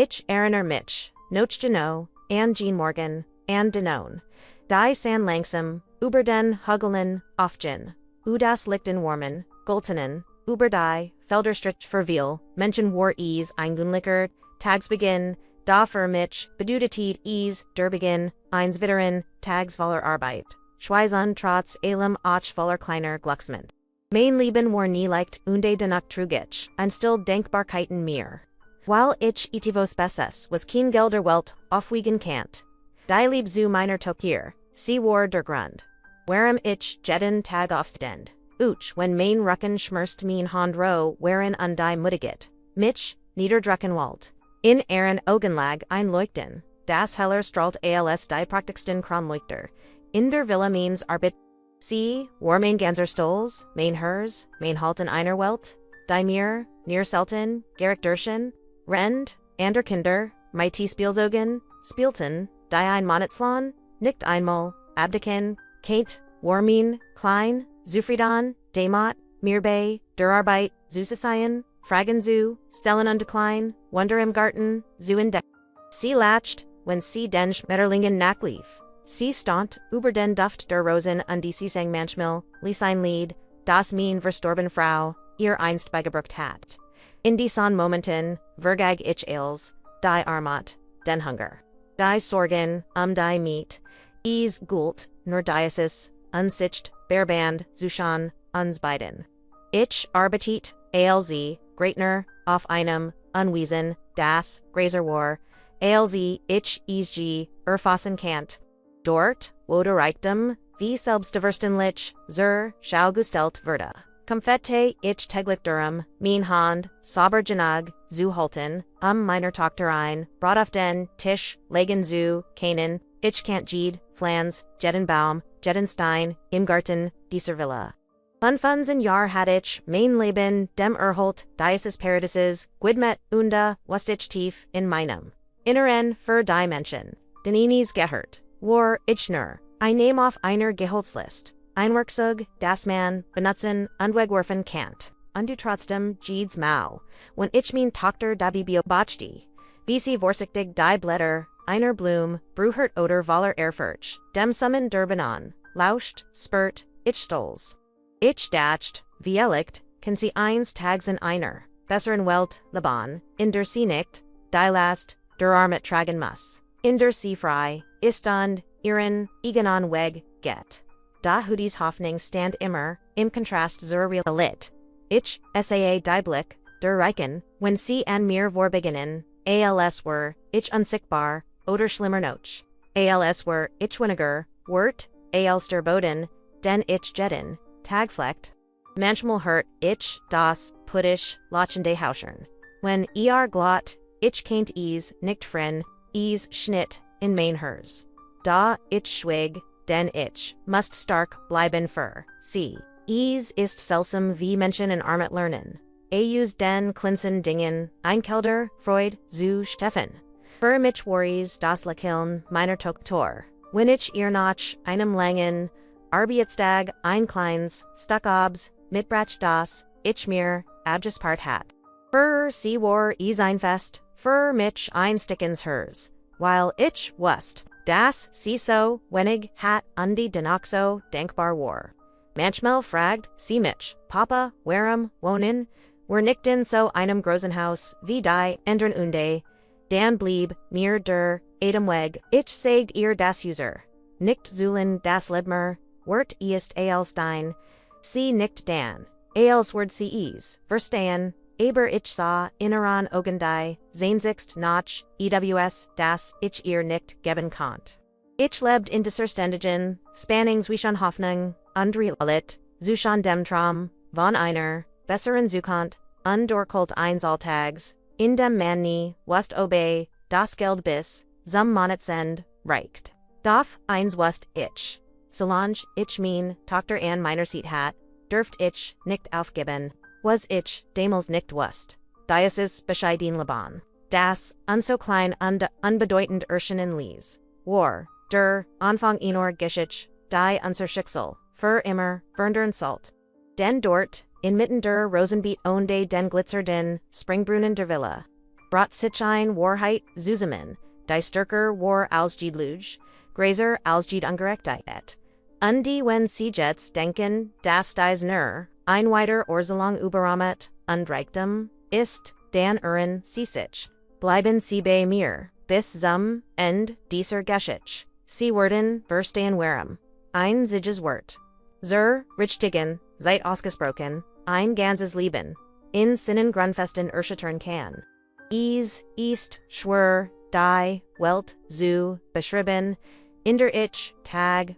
Ich Erinnere mich, noch genau, an Jean Morgan, an Danone. Die San langsam, über den Hügeln, aufgehen. Das Lichten warmen, Gultenen, über die Felderstrich verviel, Menschen war es eingunlicher, Tagsbeginn, da für mich, bedeutet es, der Beginn, eins Witteren, Tags voller Arbeit. Schweizern trotz allem auch voller kleiner Glucksmund. Mein Leben war nie leicht unde danach trugich, ein still Denkbarkeiten mir. Weil ich etivos besses was kein Gelder Welt aufwiegen kannt. Die Lieb zu meiner Tokir, sie war der Grund. Warum ich jeden Tag aufstend. Wenn mein Rücken schmerzt mein Hand roh, wherein an die Muttigit. Mich, niederdruckenwald. In Ihren Augenlag ein Leuchten, das heller strahlt als die praktiksten Kronleuchter. In der Villa means Arbeit. Sie, war mein ganzer Stolz, mein Hers, mein Halt in einer Welt, die mir, near selten, Gerrit Derschen, Rend, ander Kinder, my Spielzogen, Spielten, die ein Monatslohn, nicht einmal, Abdecken, Kate, Warmin, Klein, Zufrieden, Demot, Mirbei, der Arbeit, Zusaseien, Fragen zu, Stellen und Klein, Wunder im Garten, zu entdecken. Sie lacht, wenn sie den Schmetterlingen nachlief. Sie stand über den Duft der Rosen und die sie sang manchmal, ließ ein Lied, das mein verstorben Frau, ihr einst beigebracht hat. In diesen Momenten, vergag ich als, die Armut, den Hunger. Die Sorgen, die Miet, is Gult, nur Diocese, unsicht, Bearband, Zushan, uns beiden. Ich arbeitet, alz, Greitner, auf einem, unwiesen, das, Gräser war, alz, ich isg, erfassen kant. Dort, wo der Reichtum, wie selbstverständlich, schau gestellt wurde. Konfette ich täglich darum, mein Hand, sauber genug, zu halten, meiner Tochter ein, Brot auf den Tisch, legen zu, keinen, ich kant Flans, jeden Baum, jeden Stein, im Garten, dieser Villa. Funfunsen Jahr hat ich, mein Leben, dem Erhalt, dieses Paradises, Guidmet, was ich tief, in meinem Inneren, für die Menschen, den Inis gehört. War, ich nur, ein Name auf einer Gehaltslist, ein Werkzeug, das man, benutzen, und wegwerfen kannt, und du trotzdem, jedes Mal, wenn ich mein Tochter da beobachte, wie sie vorsichtig die Blätter, einer Blum, Bruhert oder voller Ehrfurcht, dem Summen der Banan, lauscht, spürt, ich stolz. Ich dacht, wie ellicht, kann sie eins Tags in einer, besseren Welt, Liban, in der sie nicht, die Last, der Armet tragen muss. In der sie frei, Istand, ihren, Iganon weg, get. Da Hudis Hoffnung stand immer, im Kontrast zur Realität. Ich, saa die Blick, der Reichen, wenn sie an mir vorbeginnen, als were, ich unsichtbar, oder schlimmer noch. Als were, ich weniger, wert, als der Boden, den ich jeden, Tagflecht. Manchmal hört ich, das, puttisch, lachende Hauschern. Wenn glott, ich kennt nicht fren, schnitt, in mein Hers. Da, ich schweig, denn ich, must stark bleiben für, sie. Ist seltsam wie Menschen in Armet lernen. Den Klinsen Dingen, Einkelder, Freud, zu Steffen. Für mich worries das Lächeln meiner Tochter. Wenn ich ihr nach einem langen Arbeitstag ein kleines Stuckabs mitbrach das ich mir abgespart hat. Für sie war es ein Fest, für mich ein Stickens Hers. Weil ich wusste, dass sie so wenig hat und danach so denkbar war. Manchmal fragt sie mich, Papa, warum wohnen wir nicht in so einem großen Haus wie die anderen unde, dann blieb mir der Atemweg. Ich sagte ihr das User. Nicht zullen das Lebmer, wort ist als dein, sie nicht dan, als word sie verstehen, aber ich sah inneren Augen die Sehnsucht nach das ich ihr nicht geben konnt. Ich lebt in dieser ständigen Spannung zwischen Hoffnung und Realität, zwischen dem Traum von einer besseren Zukunft und durchholt eins Alltags, in dem man nie wust obei, das Geld bis zum Monatsend reicht. Doch eins wust ich. Solange ich mein Tochter an meiner Seat hat, dürft ich nicht aufgeben, was ich damals nicht wust. Dieses bescheiden Leben. Das, so klein und unbedeutend erschienen Lies, war, der Anfang einer Geschichte, die unser Schicksal, für immer, verändern sollt. Denn dort, inmitten der Rosenbeet onde den glitzernden Springbrunnen der Villa, Brat sich ein Warheit zusammen, die Stärker war alsjed Luge, Grazer alsjed ungerechtheit. Die wenn sie jetzt denken, dass dies nur, ein weiter Orzelong überramet, Reichtum ist, dann sie sich. Bleiben sie bei mir, bis zum End dieser Geschichte. Sie werden verstehen warum. Ein siges Wort. Richtigen, seit ausgesprochen, ein ganzes Leben. In Sinnen Grundfesten erschüttern kann. Ist, schwör, die, Welt, zu, beschrieben, in der Ich, Tag,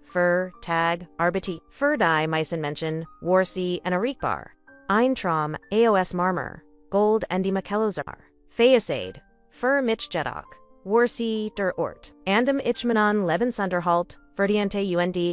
Arbeit, für die meisten Menschen, war sie unerreichbar. Ein Traum, Aos Marmer, Gold und die Makelozar. Feiesaid, für mich jedoch, war sie der Ort. Andem Ichmanon Lebensunterhalt, Verdiente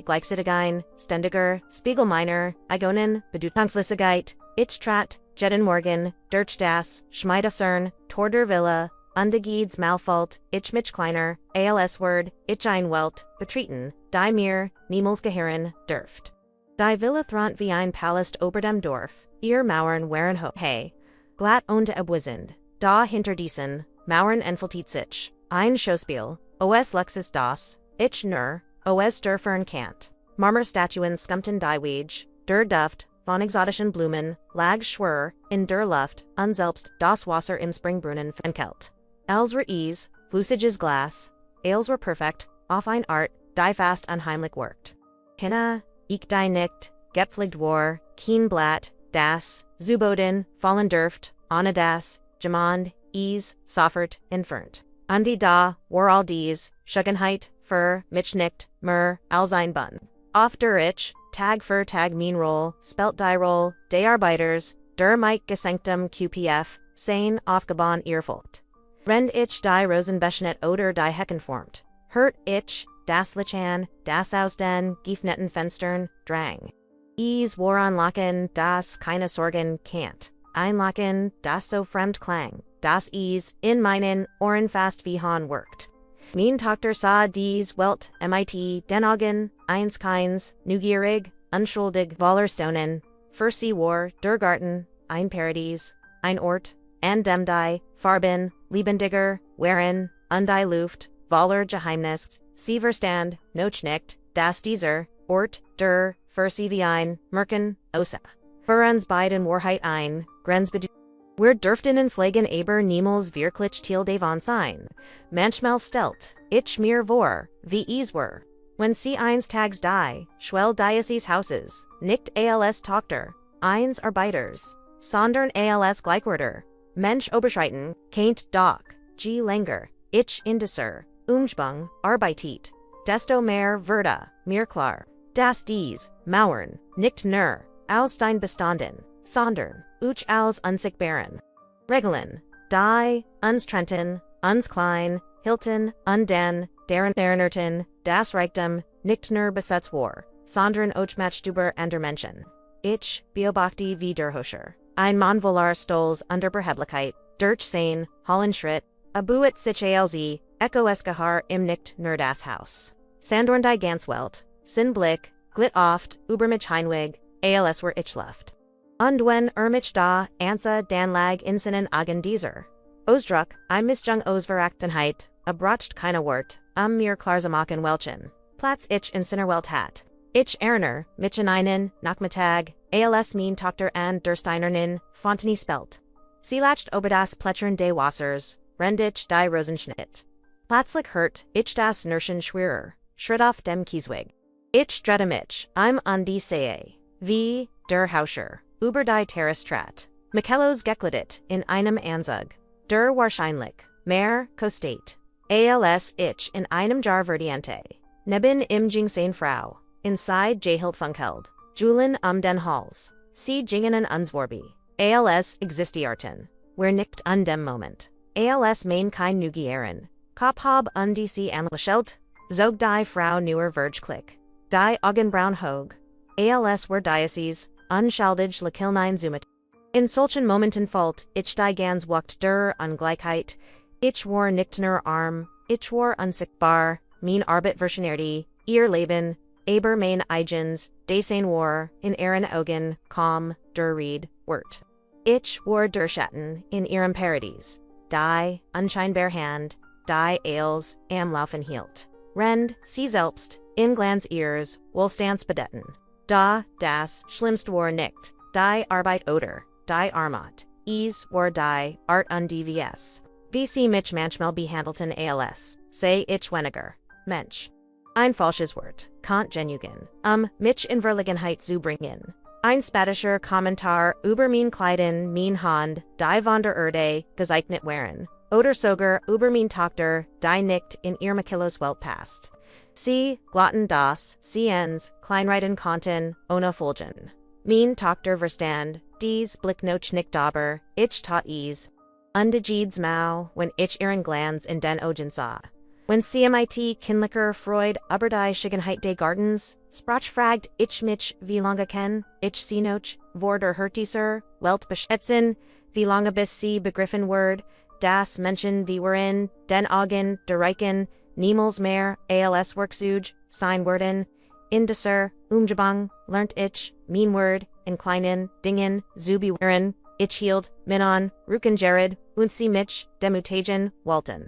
Gleichzitigein, Ständiger, Spiegelminer, Igonen, Bedeutungslosigkeit, Ichtrat, Jeden Morgen, Durch das, Schmeidafcern, Tor der Villa, Undegieds Malfalt, Mich Kleiner, als Word, Ein Welt, Betreten, die mir, niemals gehören, dürft. Die Villa thront wie ein Palast ober dem Dorf, ihr Mauern waren hoch, hey, glatt und abwissend, da hinter diesen, Mauern entfaltet sich, ein Schauspiel, os Luxus das, Ich nur, os Dörfern Kant, Marmorstatuen skumten die Weege, der Duft, von exotischen Blumen, lag schwör, in der Luft, unselbst das Wasser im Springbrunnen verkelt. Els were ease, flüssiges Glas, Ales were perfect, auf ein Art, die fast unheimlich worked. Hinna, ich die nicht, gepflegt war, keen blatt, das, zuboden, fallen dürft, ohne das, gemond, ease, soffert, entfernt. Die da, war all dies, Schuggenheit, für, mich nicht, als ein Bun. Auf der Ich, Tag für Tag Roll, spelt die Roll, de Arbeiters, der Mike Gesenktem QPF, sein, aufgebaut ihr Folgt. Rend ich die Rosenbeschnet oder die Hecken formt. Hört ich, das Lichan, das aus den Giefnetten Fenstern, Drang. War anlocken, das keine Sorgen can't. Einlocken, das so fremd klang, das in meinen Ohren fast wie Hahn worked. Mein Tochter sah dies Welt, mit, den Augen, eins keins, neugierig, unschuldig, Wallerstonen, für sie war, der Garten, ein Paradies, ein Ort, and dem die, Farben, lebendiger, wherein, die Luft, Waller Geheimnis, sie verstand, noch nicht, das dieser, Ort, der, für sie wie ein, Merken, Osa. Für uns beiden Wahrheit ein, Grenzbedu. Wir dürften in Pflegen aber niemals wirklich Teil davon sein. Manchmal stellt, ich mir vor, wie es wär. Wenn sie eins tags die, schwell Diocese Hauses, nicht als Tochter, eins Arbeiters, sondern als Gleichwerter, Mensch oberschreiten, keint doch, G. Länger, ich Indisser, Umschwung, arbeitet, desto mehr würde, mir klar, dass dies, Mauern, nicht nur, aus dein Bestanden, sondern, aus unsichtbaren Regeln, die, uns trennten, uns klein, Hilton, den, deren Erinnерten, das Reichtum, nicht nur besetzt war, sondern Ochmatchtuber und der Menschen. Ich, beobachte wie der Hoscher. Ein Mann voller Stolz under Beheblichkeit, durch sein, Hollenschritt, abuet sich als Echo es Gehar im nicht nur das Haus. Sandorn die Ganswelt, sin Blick, glit oft, über mich Heinweg, als were ich Luft. Und wenn mich da, Ansa dan lag in seinen Augen dieser. Ausdruck, Missjung Verachtenheit, abracht keine Wort, mir klarzamachen welchen. Platz ich in seiner Welt hat. Ich erinnere, mich in einen, Nachmittag, als mein Tochter an der Steinernen, Fontani spelt. Sie lacht über das Plätschern des Wassers, rend ich die Rosenschnitt. Plötzlich hört ich das Nürschen schwerer, Schritt auf dem Kiesweg. Ich drehte mich, an die See, wie, der Hauscher, über die Terrasse trat. Michelos gekleidet, in einem Anzug. Der wahrscheinlich, mehr, kostet. Als ich in einem Jar verdiente. Neben im ging seine Frau, inside Jehild Funkeld. Julen den Hals. Sie gingen uns vorbi. Als existierten. Wir nicht dem Moment. Als mein kein Nugieren. Kop hab die sie angestellt. Zog die Frau neuer Vergeklick. Die Augenbraun hoog. Als were Diocese, unschuldig Lakilnein Zumat. In solchen Momenten fällt ich die ganz wucht der Ungleichheit. Ich war nicht nur arm, ich war unsichtbar, mein Arbeit verschönerte, ihr Leben, aber mein eigens, dessen war, in ihren Augen, kaum, der Ried, Wort. Ich war der Schatten, in ihrem Paradies. die, unscheinbar Hand, die Ales, am Laufen hielt. Rend, sie selbst, in Glanz Ears, Wohlstands bedetten. Da, das, schlimmst war nicht, die Arbeit oder, die Armat, war die, Art und DVS. VC mich manchmal behandelten als, sei ich weniger, Mensch. Ein falsches Wort, Kant Genügen, mich in Verlegenheit zu bringen. Ein spatischer Kommentar über mein Kleiden, mein Hand, die von der Erde, gezeichnet waren. Oder sogar über mein Tochter, die nicht in ihr Makillos Welt passt. Sie glotten das, sie ens, kleinreiten konnten, ohne Folgen. Mein Tochter verstand, dies Blick noch nicht aber, ich tat es. Undejieds Mau, wenn ich ihren Glanz in den Augen sah. When CMIT kindlicher Freud über die Schickenheit des Gartens, sprach fragt ich mich wie lange ken, ich sie noch, vor der Hurtiser, Welt beschätzen, wie lange bis sie begriffen word, das Menschen wie worin, den Augen, der Reichen, niemals mehr, als Worksuge, sein worden, in dieser Umgebung, lernt ich, mein Word, in kleinen Dingen, zu bewähren, ich hielt, Minon, Rukenjared, und sie mich, Demütigen, walten.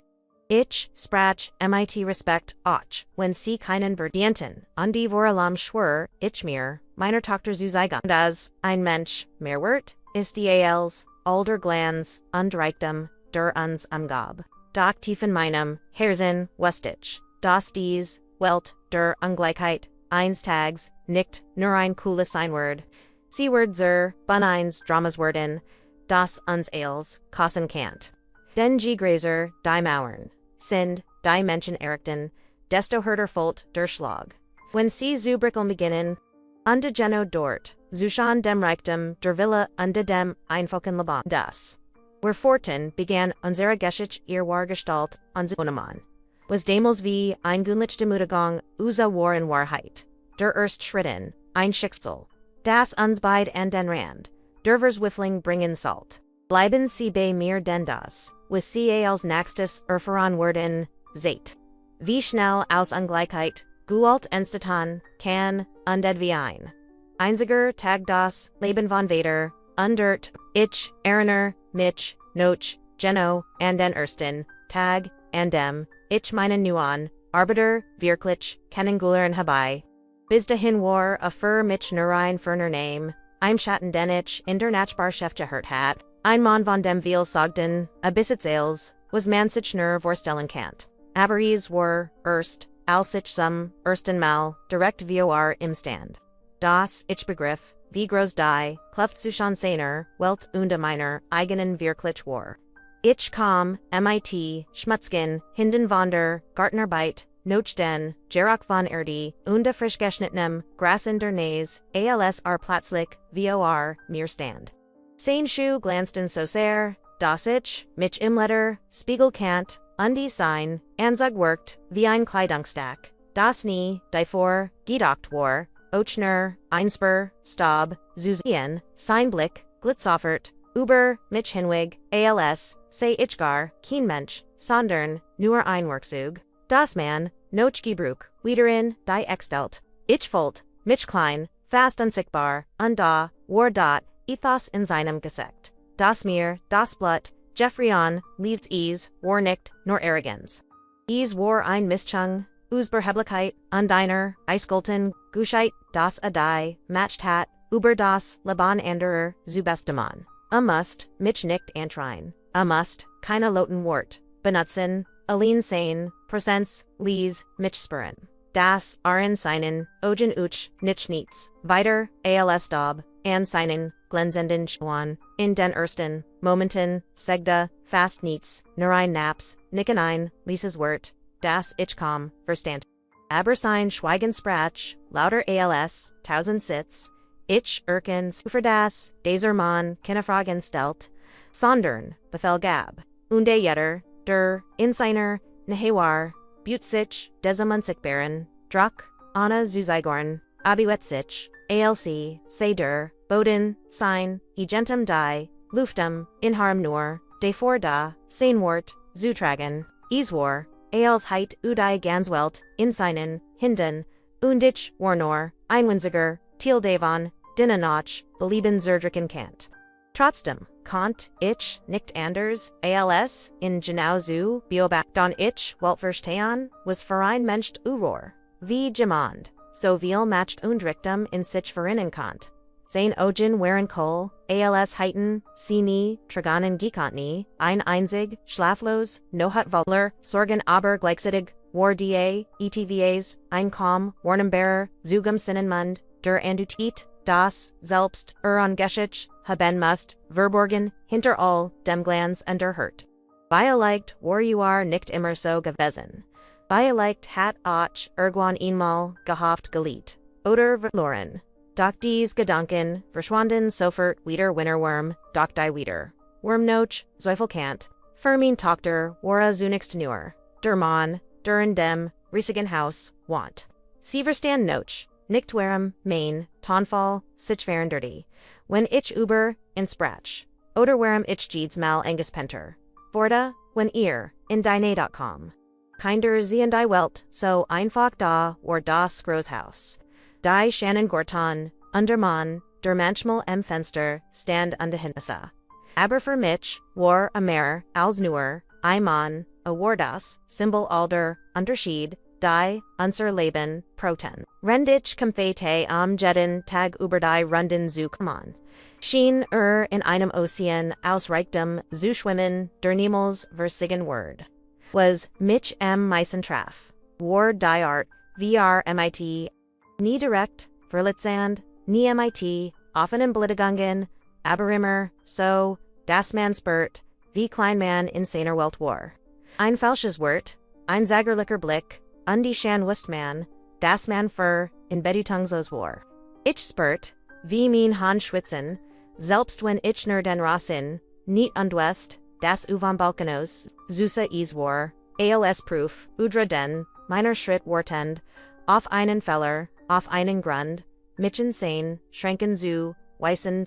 Ich sprach mit Respekt auch, wenn sie keinen verdienten, und die Voralam schwör, ich mir, meiner Tochter zu zeigen, dass ein Mensch, mehr wert, ist die als, all der Glanz, und Reichtum, der uns umgab. Doch tiefen meinem, Herzen, wustig, dass dies, Welt, der Ungleichheit, eins Tags, nicht, nur ein cooles Seinwort. Sie word zur, bun eins Dramas worden, das uns als, kosten kan't. Den Gräser, die Mauern, sind, die Menschen errichten, desto härter fällt der Schlag. Wenn sie zu brickeln beginnen, unde Geno dort, Zushan dem Reichtum, der Wille unde dem Einfolgen Laban. Das. Wir forten begann unsere Geschichte ihrer Gestalt, unser Unemann. Was damals wie ein Gunlich Demütigung, usa war in Wahrheit. Der erst Schritten, ein Schicksal. Das uns beid an den Rand. Der Wiffling bringen Salt. Bleiben sie bei mir denn das, was sie als nächstes erfahren werden, seht. Wie schnell aus Ungleichheit, Gualt entstehen kann, undet wie ein. Einziger Tag das Leben von Vader, undert, ich, erinnere, mich, noch, Geno, an den ersten Tag, an dem, ich meinen Nuan, Arbiter, wirklich, kennengelernt habe. Bis dahin war für mich nur ein ferner Name, ein Schatten den ich in der Nachbarschaft gehört hat, ein Mann von dem viel sagten, bis als, was man sich nur vorstellen kan't. Aber es war, erst, als ich zum ersten Mal, direkt vor im Stand. Das, ich begriff, wie groß die, Kluft Sushan seiner, Welt und meiner eigenen wirklich war. Ich kam, mit, Schmutzgen, Hinden von der, Gartenarbeit, noch den, Gerock von Erde, und frisch geschnittenem, Gras in der Nase, als plötzlich, vor, mir stand. Sein Schuh glänzten so sehr, dass ich, mich im Letter, Spiegel kan't, und die Sein, Ansag worked, wie ein Kleidungsstück, das nie, davor, gedacht war, Ochner, Einspur, Staub, Zusehen, sein Blick, glitzoffert, über, mich hinweg, als, sei ich gar, kein Mensch, sondern, nur ein Werkzeug. Das man, noch Gebrauch, wiederin, die Extelt. Ich fühlt, mich klein, fast unsichtbar, und da, war dort, Ethos in seinem Gesicht. Das mir, das Blut, Jeffreyon, lies es, war nicht, nur Arroganz. Es war ein Mischung, Überheblichkeit, und einer, Eisgolten, Guschheit, das die, matcht hat, über das, Laban anderer, zu bestemann. Musst, mich nicht antrein. Musst, keine Loten Wort, benutzen, allein sein, Präsenz, lies, mich spüren. Das, in seinen, Ogen uch, nicht nichts, weiter, als Daub, an seinen, glänzenden Schwan, in den ersten, Momenten, segda, fast nichts, nur ein Naps, nicken ein, lieses Wort, das ich kaum, verstand. Aber sein Schweigen sprach, lauter als, tausend Sitz, ich erkens, für das, dieser Mann, keine Fragen stellt, sondern, Befehl gab, und jeder, der, in seiner, Nehewar, Butzich, diesem unsichtbaren, Druck, Anna Zuzeigorn, Abiwetzich, ALC, Seder, Boden, Sein, Egentum die, Luftum, Inharm nur, Davor da, Seinwort, Zutragen, Iswar, als Heit Udai Ganswelt, in seinen, Hinden, Undich, Warnor, Einwinziger, Thiel Davon, Dinanoch, Belieben Zerdricken Kant. Trotzdem, Kant, ich, nicht anders, als, in genau so, beobacht, don ich, Welt verstehen, was für ein Mensch Uror, wie jemand, so viel macht und Richtung in sich verinnern Kant. Sein Augen waren Kohl, als heiten, sie nie, Traganen gekannt nie, ein einzig, schlaflos, no hat Wohler, Sorgen aber gleichzeitig, war die, ETVAs, ein Kaum, Warnenbearer, Zugum Sinnenmund, der Andutit, das, selbst, Geschichte, haben must, verborgen, hinter all, dem Glanz und der Hurt. Beilegt, war you are nicht immer so gewesen. Beilegt hat auch, irgendwann einmal, gehofft geliebt. Oder verloren. Doch dies Gedanken, verschwanden sofort wieder Winterwurm, doch die wieder. Wormnoch, Zweifelkant, für mein Tochter, war zunächst nur, der Mann, der in dem, riesigen Haus, want. Sie verstand noch, nicht warum, mein, Tonfall, sich dirty. Wenn ich über, in Sprach. Oder warum ich jedes Mal angespenter. Vorda, wenn ihr, in deine.com. Kinder sehen die Welt, so einfach da, war das Großhaus. Die Shannon Gorton, Undermann, der manchmal am Fenster, stand an der Hintersa. Aber für mich, war mehr, als nur, ein Mann, war das, Symbol alder, Unterschied, die, unser Leben, Proten. Rendich Kampfete am jeden Tag über die Runden zu kommen. Schien in einem Ozean aus Reichtum zu schwimmen, der niemals versiegen Word. Was mich am meisten traf. War die Art, VR MIT, nie direkt, verlitzend, nie MIT, offen in Blittegangen, aber immer, so, das man spürt, wie klein man in seiner Welt war. Ein falsches Wort, ein sägerlicher Blick, die Shan wusst man, das man für, in Bedutungslos war. Ich spürt, wie mein Hand schwitzen, selbst wenn ich nur den Rassen, nicht undwest, das von Balkanos, Zusa is war, als Proof, udra den, meiner Schritt wartend, auf einen Feller, auf einen Grund, Mitchen sein, Schränken zu, weißen,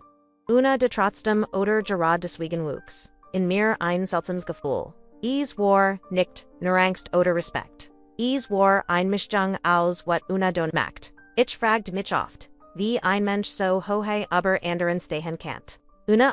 de trotzdem oder gerade deswegen wuchs, in mir ein seltsames Gefühl. Es war nicht, nur Angst oder Respekt. Es war ein Mischung aus what don macht. Ich fragt mich oft, wie ein Mensch so hohe aber anderen stehen kann.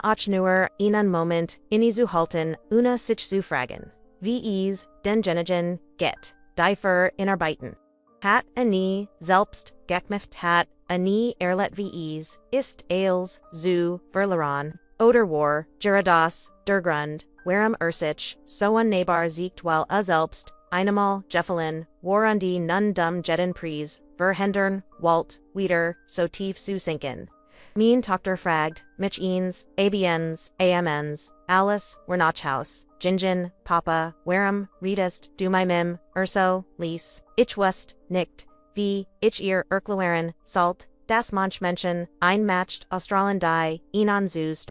Auch nur einen Moment innezuhalten, sich zu fragen, wie es den Genigen geht, die für inarbeiten. Hat nie, selbst, gekmäft hat, nie erlet wie es, ist als, zu, verloren, oder war, geradas, der Grund, warum sich, so unnehmbar siegt weil selbst, einmal, Jeffelin, war an die nun dumm jeden Preis, verhindern, Walt, wieder, so tief zu sinken. Mein Tochter fragt, mich eins, ABNs, AMNs, Alice, Wernachhaus, Gingen, Papa, warum, redest, du my mim, so, lies, ich wust, nicht, wie, ich ihr erklären, salt, das manch Menschen, einmatcht, Australen die, ihnen zust,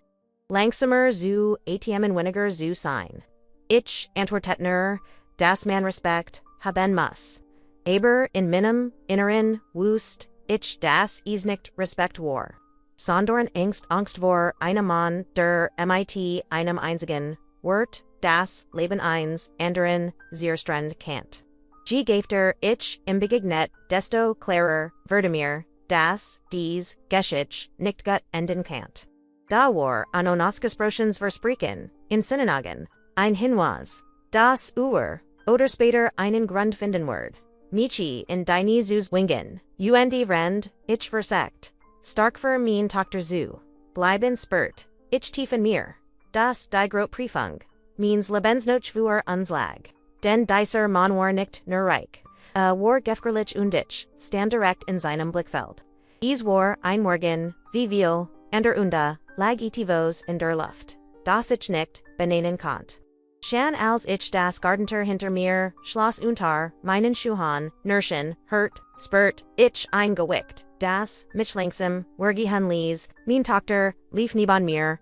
langsamer zu, ATM weniger zu sein. Ich, antwortetner, das man Respekt, haben muss. Aber in meinem Inneren wust, ich das is nicht Respekt war. Sondern Angst vor einem Mann, der MIT einem einzigen Wort, das Leben eins anderen zerstrennen kennt. Je gafter ich im Begegnet, desto klarer würde mir, dass dies Geschichte nicht gut enden kann. Da war an unausgesprochenes Versprechen, in Synagogen, ein Hinweis, das oder später einen Grund finden wird. Michi in deine Zus wingen, Rend, ich versagt. Stark für mein Tochter zu. Bleiben spurt, ich tief in mir. Das die Grot Prüfung. Means Lebensnoch für uns lag. Den dieser Mann war nicht nur reich. War gefährlich und ich, stand direkt in seinem Blickfeld. Es war ein Morgen, wie viel, unda, lag etivos in der Luft. Das ich nicht, benennen konnt. Shan als ich das Gardenter hinter mir, schloss unter, meinen Schuhan, Nürschen, hört, spurt, ich eingewickt. Das, mich langsam, wergihan lies, mein Tochter, lief neben mir,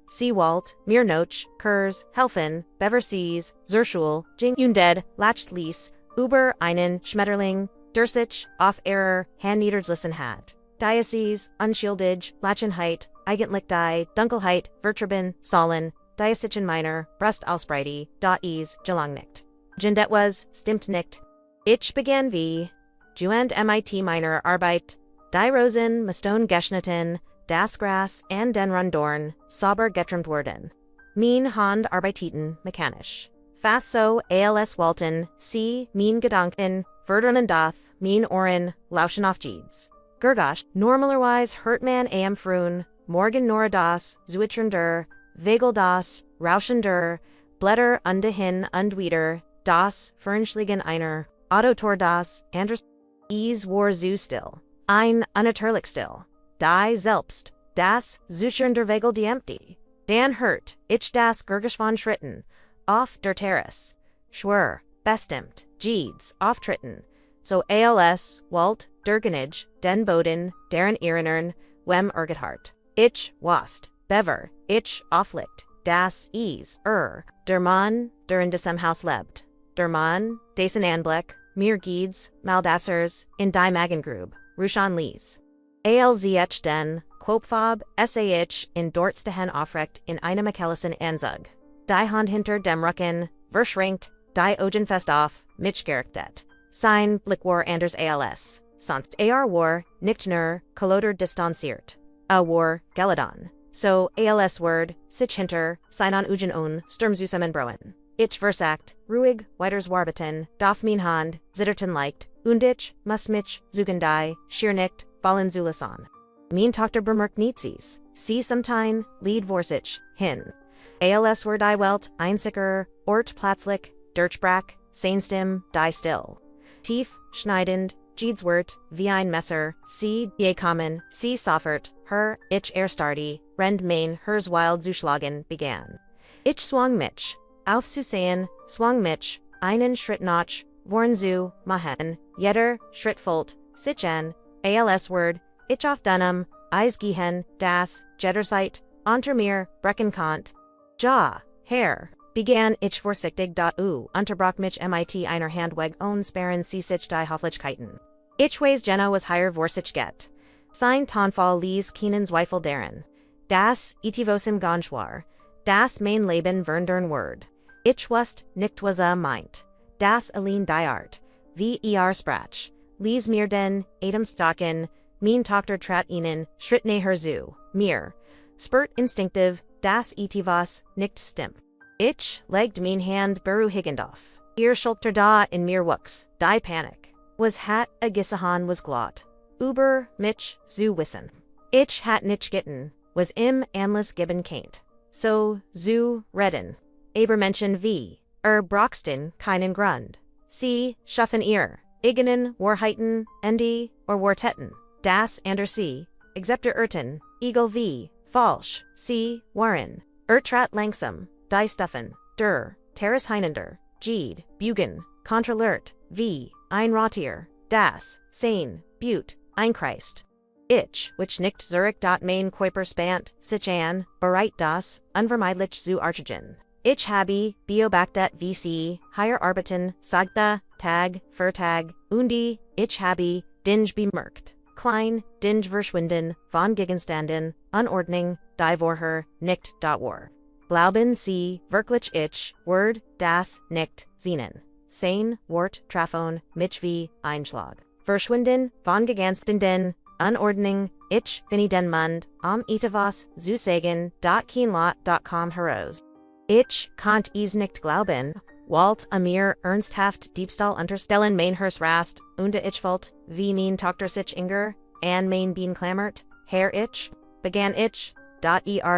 sie Walt, mir noch, Kurs, helfen, Beversees, Zerschul, Jing Unded, lacht lies, über einen Schmetterling, Dursich, auf Error, Handniederlissen hat. Diocese, unschildig, Lachenheit, Eigentlichkeit, Dunkelheit, Vertraben, Sollen, Diocesen minor, Brust ausbreite, ease, gelang nicht. Jindet was, stimmt nicht. Ich begann wie, Juend MIT minor Arbeit, Die Rosen, Mastone Geschnitten, das Gras and den Rundorn, sauber getrimmt worden. Mein Hand arbeiteten mechanisch. Fast so als Walten, sie, mein Gedanken, verdrennen doth, mein Ohren, lauschen auf Jedes. Gergasch, normalerweise hört man am frühen, morgen nur das, zuitrender, Vegel das, rauschender, Blätter undahin und wieder, das, Fernschliegen einer, Autotor das, anders, war zu still. Ein, unnatürlich still. Die selbst, das, zuschender Vegel die empty. Dan hört, ich das Gergisch von Schritten, auf der Terrasse. Schwör, bestimmt, Jedes, auftritten. So als, Walt, Dergenage, den Boden, deren Irenern, wem Ergethart. Ich, wast, bever, ich, auflicht, das, der Mann, der in diesem Haus lebt. Der Mann, dessen Anblick, mir Gieds, Maldassers, in die Magengrube, Ruschan Lies. Alzh den, Quopfob, Sah in Dortstehen aufrecht in Eine Michelsen Anzug. Die Hand hinter dem Rücken, verschränkt, die Augen fest auf, mitgerichtet. Sein Blickwar anders als, sonst war, nicht nur, koloder distanziert. War, geladon. So als word, sich hinter, sein an Ugen un, Sturmzusammenbroen. Ich versagt, ruhig, weiters warbeten, darf mein Hand, zitterten leicht, und ich, muss mich, zugendei, schier nicht, fallen zulassen. Mein Tochter bemerkt nichts, sie sometime, Lied vorsich, hin. Als word die Welt, einziger, Ort plötzlich, Durchbrach, seinstim, die still. Tief, schneidend, Jedswort, wie ein Messer, sie, je kommen, sie soffert, her, ich erstardi, rend mein, hers wild zuschlagen, began. Ich swang mich, aufzusehen, swang mich, einen Schritt nach, vorn zu, machen, jeder, Schritt folgt, sich an, als word, ich auf dunnem, eis gehen, das, Jederzeit, unter mir, Breckenkant. Ja, Herr, began ich vorsichtig. Unterbrach mich mit einer Handweg sparen sie sich die Hofflichkeiten. Ich weiß was higher vorsich get. Sein Tonfall lies keinen Zweifel darin. Das, itivosem Ganschwar, das mein Leben verndern word. Ich wust, nicht was meint. Das allein die Art, wie sprach. Lies mir den, Stocken, mein Tochter trat ihnen, Schritt näher zu, mir. Spurt instinktiv, das itivas, nicht stimmt. Ich legd mein Hand beruhigend auf. Ihr Schulter da in mir wuchs, die Panik. Was hat a Gisahan was glot. Über mich zu wissen. Ich hat nicht gitten, was im Anlass gibben kaint. So, zu redden. Aber Menschen wie, Broxton keinen Grund. Sie, schaffen ihr, Igenen, Warheiten, Endi, or Wartetten. Das ander sie, excepter Erten, Eagle wie, falsch, sie, waren. Trat langsam, die Stuffen, der, Terras Heinender, Jede, Bugen, Controlert, wie, ein Ratier, das, Sein, Butte, ein Christ. Ich, which nicht Zurich. Main Kuiper spant, sich an, bereit das, unvermeidlich zu archigen. Ich habe, beobachtet vc, higher arbiten, sagta, tag, vertag, undi, ich habe, dinge bemerkt. Klein, dinge verschwinden, von Gegenständen, Unordnung, die vorher, nicht war. Glauben sie, wirklich ich, Word, das, nicht, Zenen. Sein, Wort, Trafon, mich wie, Einschlag. Verschwinden, von Gegenständen, Unordnung, ich, bin den Mund, etwas, zu sagen, kein Lot, com heraus. Ich, kannt es nicht glauben, Walt Amir ernsthaft Diebstahl unterstellen mein Hers rast, ich volt, wie mein Tochter sich inger, an mein Bien klammert, Herr ich, begann ich,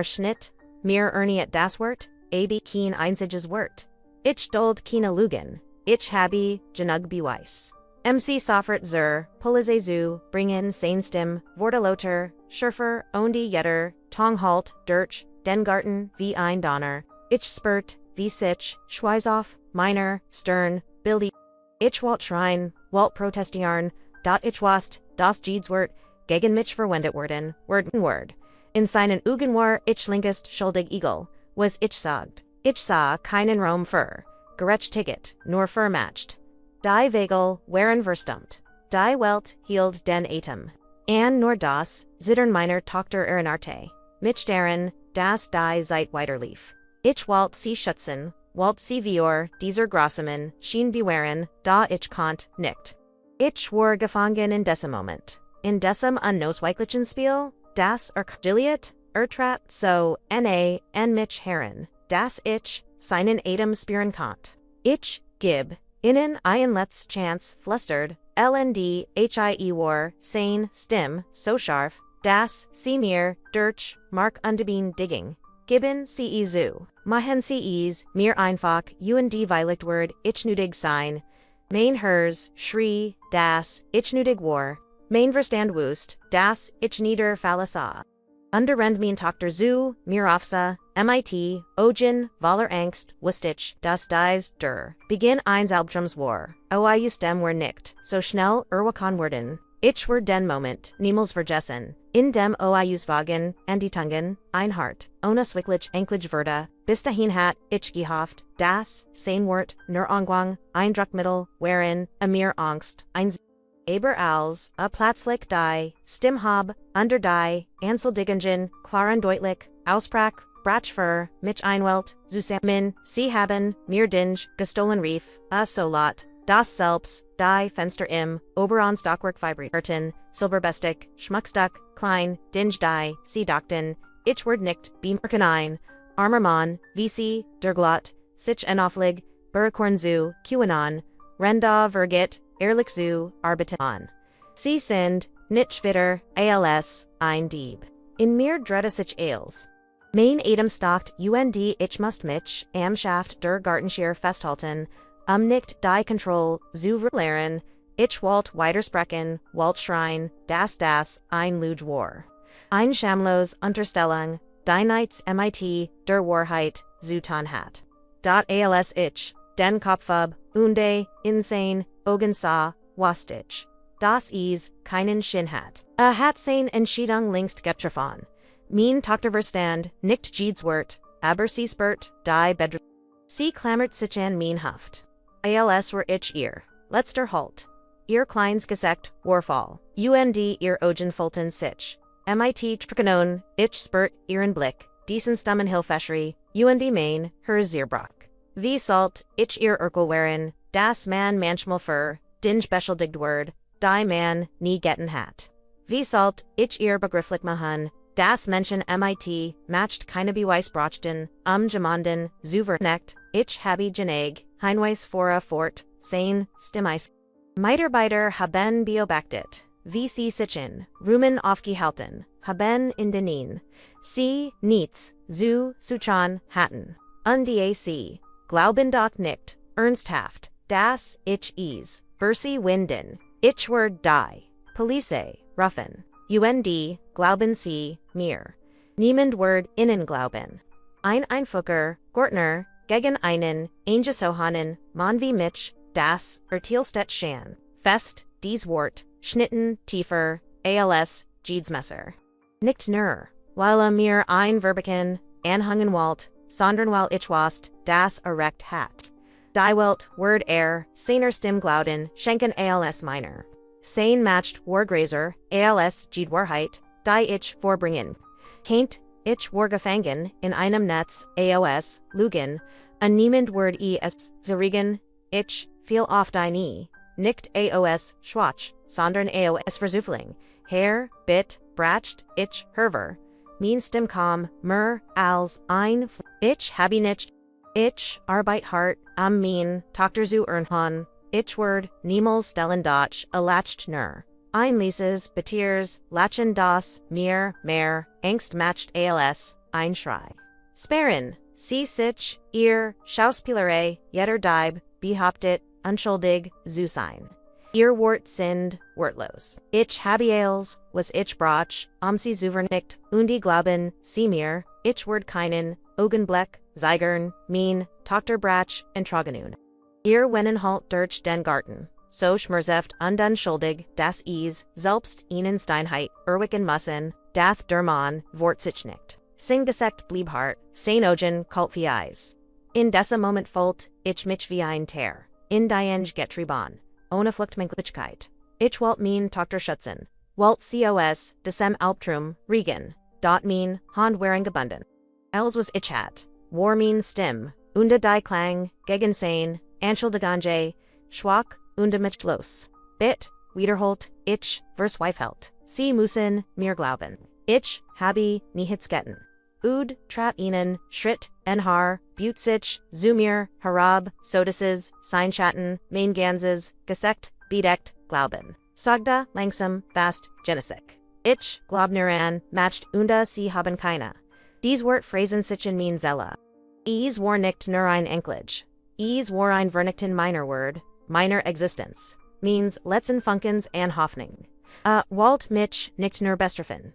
Schnitt, mir erniet das Wort, kein einziges Wort. Ich duld keine Lügen, ich habe, genug Beweis. MC Soffert zur, Polizei zu, bringen Seinstim, Worteloter, Schürfer, Ondi Jetter, Tonghalt, Dirch, den Garten, wie ein Donner, ich spurt, wie sich, Schweizoff, Miner, Stern, Bildi. Ich Walt Schrein, Walt Protestiarn, ich wast, das Jedswort, gegen mich verwendet worden, Word. In seinen Ugen war ich linkest schuldig Eagle, was ich sagt. Ich sah keinen Raum für, gerecht Ticket, nur vermatcht. Die Vegel waren verstummt. Die Welt hielt den Atem. An nur das, zittern meiner Tochter Erinarte. Mich darin, das die Zeit weiterlief. Ich Walt sie schützen, Walt sie vior, dieser Grossemann, schien bewähren, ich konnte nicht. Ich war gefangen in diesem Moment. In diesem unausweichlichen Spiel, das Erkdiliet, Ertrat, so, N mich Herren, das Ich, seinen Adem spüren kant. Ich, gib, innen ein let's chance, flustered, LND, war, sane, stim, so scharf, das, sie mir, durch, mark undebeen digging. Gibben, ce zu. Mahen ces, mir einfach, und Weiligtword, ich nötig sein. Mein hers, schrie, das, ich nötig war. Mein Verstand wust, das, ich nieder fallasa. Underrend mein Tochter zu, mir aufsa, mit, Ogen, Waller Angst, Wustich, das dies, der. Beginn eins Albtrums war. Dem war nicht, so schnell, Erwakan werden. Ich word den Moment, niemals vergessen. In dem Wagen, Anditungen, ein Hart, ohne Swicklich Enklage Verda, bis dahin hat, ich gehofft, das, Seinwort, nur Angwang, ein Druckmittel, wherein, mir Angst, ein Aber als, a Platzlich die, Stimhab, under die, Ansel Diggingen, klaren deutlich, Aussprach, Brachfer, mich einwelt, zusammen, sie haben, mir dinge, gestohlen Reef, a Solot, das Selbst, die Fenster im, Oberon Stockwork Fibrikarten, Silberbestig, Schmuckstuck, Klein, Dinge die, sie Dockten, ich word nicht, Beamerkenein, Armermann, VC, Derglot, Sich en Auflig, Burkorn zu, QAnon, Renda Vergit, Ehrlich zu, Arbitan. Sie sind, nicht wieder, als, ein Dieb. In mir drette sich als. Mein Adem stockt, ich must mich, am Schaft der Gartenschier festhalten, nicht die Kontroll, zu verlieren, ich wollt weitersprechen, wollt schreien, das, ein Luge war. Ein Schamlos Unterstellung, die Nights mit, der Wahrheit, zutan hat. Als ich, den Kopfab, unde, insane, Ogen sa, wastig. Das keinen Sinn hat. Hat sein Entscheidung längst getroffen. Mein Tochter Verstand, nicht Jeedswort, aber sie spürt, die Bedr. Sie klammert sich an mein Haft. Als war ich ihr. Letzter Halt. Ihr kleines Gesekt, Warfall. Ihr Ogen Fulton sich. Mit Trickanon, ich spürt, ihren Blick, diesen Stummen Hilfeschri, Main, her Zierbrock. Wie Salt, ich ihr Urkelwaren, das man manchmal für, den beschuldigt word, die man nie getten hat. Wie Salt, ich ihr begrifflich machen, das Menschen mit, matcht keine Beweis brachten, gemanden, zuvernecht, ich habe geneg, Heinweis fora fort, sein, stimmeis. Mitarbeiter haben beobachtet, wie sie sichen, Rumen aufgehalten, haben in den sie, nichts, suchan, hatten. Und glauben doch nicht, ernsthaft, das, ich Bersi Winden, ich word die, Police, Ruffen, glauben sie, mir. Niemand word innen glauben. Ein Einfucker, Gortner, gegen einen, Angesohanen, man wie mich, das, Ertielstedt Schan, Fest, dies Wort, Schnitten, tiefer, als, Jeedsmesser. Nicht nur, weil mir ein Verbiken, anhungen walt, sondern weil ich wast, das errecht hat. Die Welt, Word seiner Stim glauden, schenken als minor. Sein matched Wargrazer, als Jeedwahrheit, die ich vorbringen. Kaint, ich war gefangen, in einem Netz, aos, Lügen, an niemand Word es, zerrigen, ich, fiel auf die nie, nicht aos, schwach, sondern aos Verzufling, Herr, bit, bracht, ich, herver. Mein Stim kam, mer, als, ein, ich habe nicht. Ich, Arbeit hart, am mein, Tochter zu ernhan, ich word, niemals stellen doch, erlacht nur. Ein Lieses, Betiers, Lachen das, mir, mehr, Angst matcht als, ein Schrei. Sperren, sie sich, ihr, Schauspielerei, jeder Dieb, behauptet, unschuldig, zu sein. Ihr Wort sind, wortlos. Ich habe als, was ich brach, sie zuvernicht, die glauben, sie mir, ich word keinen, Augenblick, Zeigern, mein, Tochter Brach, und Tragenun. Ihr wennen halt durch den Garten, so schmerzeft unschuldig, das selbst ihnen Steinheit, erwicken müssen, dath der Mann, wort sich nicht. Sing gesekt blieb hart, sein Augen kalt wie Eis. In dessa Moment folgt, ich mich wie ein Teer, in die getrieben, ohne Fluchtmöglichkeit. Ich wollt mein Tochter schützen, wollt cos, desem Albtrum, Regen, dot mein, Handwaring gebunden. Els was ich hat. War mein Stim, die Klang, gegen sein, Anschuldiganje, Schwach, mich los. Bit, Wiederholt, ich, vers Weifhelt. Sie müssen, mir glauben. Ich, habe, nichts Ud, trat ihnen, Schritt, Enhar, Butzich, Zumir, Harab, Sodases, Seinschatten, Mainganses, Gesekt, Bedeckt, Glauben. Sagda, langsam, fast, Genesik. Ich, Glaubniran, matched Unda sie haben keine. Dies Wort Phrasen sichen mean Zella. War nicht nur ein Enklage. War ein Vernichten minor word, minor existence. Means letzten Funkens an Hoffnung. Walt mich nicht nur bestrafen.